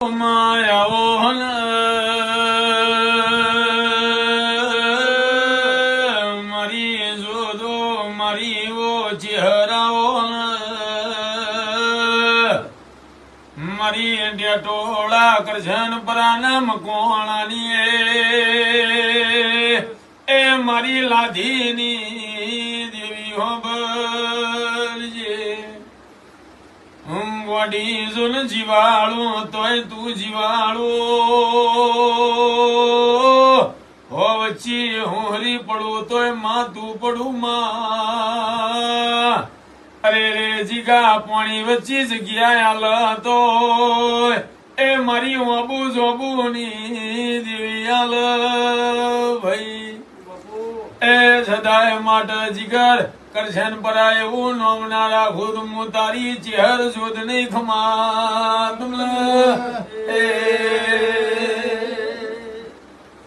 માયાઓ મારી જોદો મારી વો ચહેરાઓ મારી ડેટોળા કરજન પરાના મકોણાની એ મારી લાધીની દેવી હો બલજે ગોડી જોન જીવાળું તોય તું જીવાળું હો વચ્ચી હું હરી પડું તોય માં તું પડું માં અરે રે જીગા પાણી વચ્ચે જગ્યા આલ તો એ મારી વાબુ જોબુ ની દેવી આલ ભાઈ એ સદાય માટે જીગર કરશન પરાય એવું નોમનારા ખુદ મુ તારી ચેહર શોધ નહીં ખમા